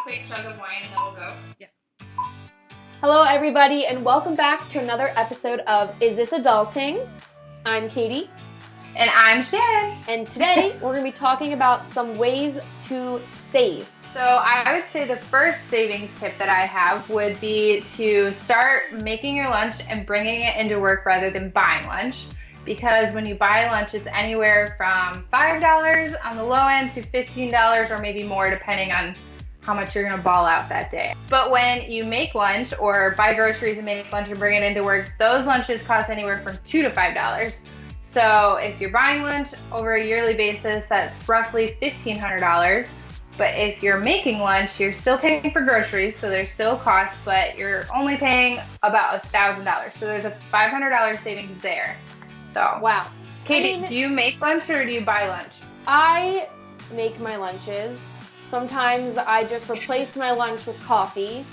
quick chug of wine and then we'll go. Yeah. Hello everybody and welcome back to another episode of Is This Adulting? I'm Katie. And I'm Shannon. And today we're going to be talking about some ways to save. So I would say the first savings tip that I have would be to start making your lunch and bringing it into work rather than buying lunch. Because when you buy lunch, it's anywhere from $5 on the low end to $15 or maybe more depending on how much you're gonna ball out that day. But when you make lunch or buy groceries and make lunch and bring it into work, those lunches cost anywhere from $2 to $5. So if you're buying lunch over a yearly basis, that's roughly $1,500. But if you're making lunch, you're still paying for groceries, so there's still costs, but you're only paying about $1,000. So there's a $500 savings there. So, wow. Katie, do you make lunch or do you buy lunch? I make my lunches. Sometimes I just replace my lunch with coffee.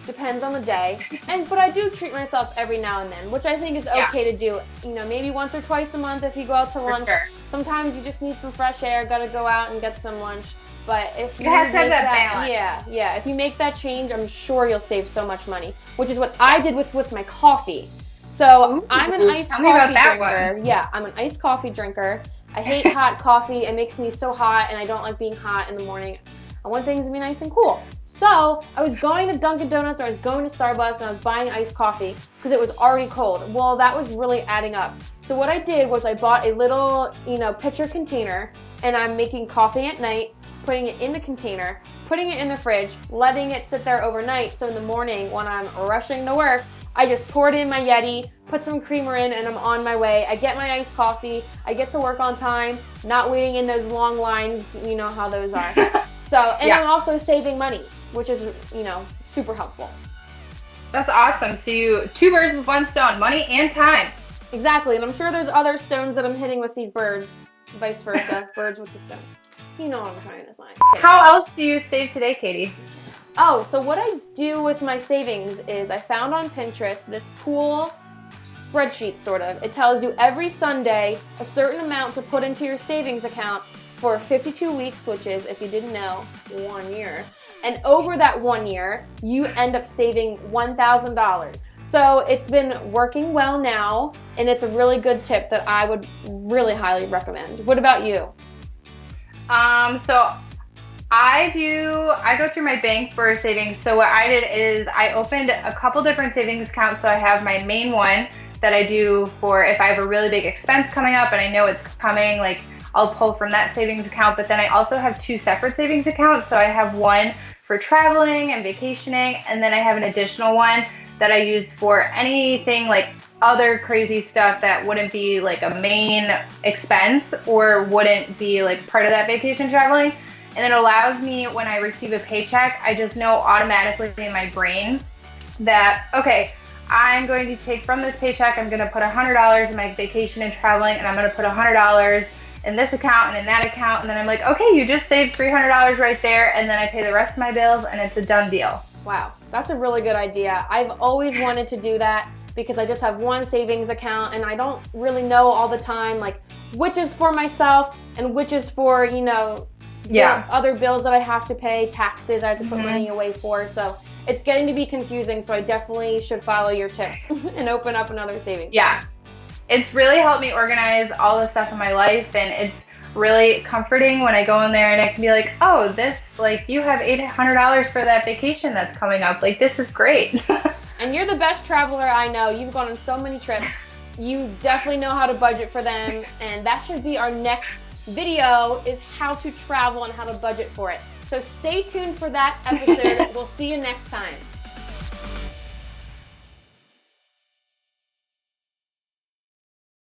Depends on the day. But I do treat myself every now and then, which I think is okay to do. You know, maybe once or twice a month if you go out to lunch. Sure. Sometimes you just need some fresh air, gotta go out and get some lunch. But if you have to have that balance. Yeah. If you make that change, I'm sure you'll save so much money, which is what I did with my coffee. So I'm an iced coffee drinker. Yeah, I'm an iced coffee drinker. I hate hot coffee. It makes me so hot, and I don't like being hot in the morning. I want things to be nice and cool. So I was going to Dunkin' Donuts or I was going to Starbucks and I was buying iced coffee because it was already cold. Well, that was really adding up. So what I did was I bought a little, pitcher container, and I'm making coffee at night, putting it in the container, putting it in the fridge, letting it sit there overnight. So in the morning when I'm rushing to work, I just pour it in my Yeti, put some creamer in, and I'm on my way. I get my iced coffee. I get to work on time, not waiting in those long lines. You know how those are. I'm also saving money, which is, super helpful. That's awesome. So you, two birds with one stone, money and time. Exactly, and I'm sure there's other stones that I'm hitting with these birds, vice versa, birds with the stone. You know what I'm trying to say. How else do you save today, Katie? Oh, so what I do with my savings is I found on Pinterest this cool spreadsheet, sort of. It tells you every Sunday a certain amount to put into your savings account for 52 weeks, which is, if you didn't know, 1 year. And over that 1 year, you end up saving $1,000. So it's been working well now, and it's a really good tip that I would really highly recommend. What about you? So I go through my bank for savings. So what I did is I opened a couple different savings accounts. So I have my main one that I do for if I have a really big expense coming up and I know it's coming, like I'll pull from that savings account. But then I also have two separate savings accounts. So I have one for traveling and vacationing, and then I have an additional one that I use for anything like other crazy stuff that wouldn't be like a main expense or wouldn't be like part of that vacation traveling. And it allows me, when I receive a paycheck, I just know automatically in my brain that, okay, I'm going to take from this paycheck, I'm going to put $100 in my vacation and traveling, and I'm going to put $100 in this account and in that account. And then I'm like, okay, you just saved $300 right there. And then I pay the rest of my bills and it's a done deal. Wow, that's a really good idea. I've always wanted to do that because I just have one savings account and I don't really know all the time, like, which is for myself and which is for, other bills that I have to pay, taxes I have to put money away for. So it's getting to be confusing. So I definitely should follow your tip and open up another savings. Yeah, it's really helped me organize all the stuff in my life, and it's really comforting when I go in there and I can be like, oh, this, like, you have $800 for that vacation that's coming up. Like, this is great. And you're the best traveler I know. You've gone on so many trips. You definitely know how to budget for them, and that should be our next video, is how to travel and how to budget for it. So stay tuned for that episode. We'll see you next time.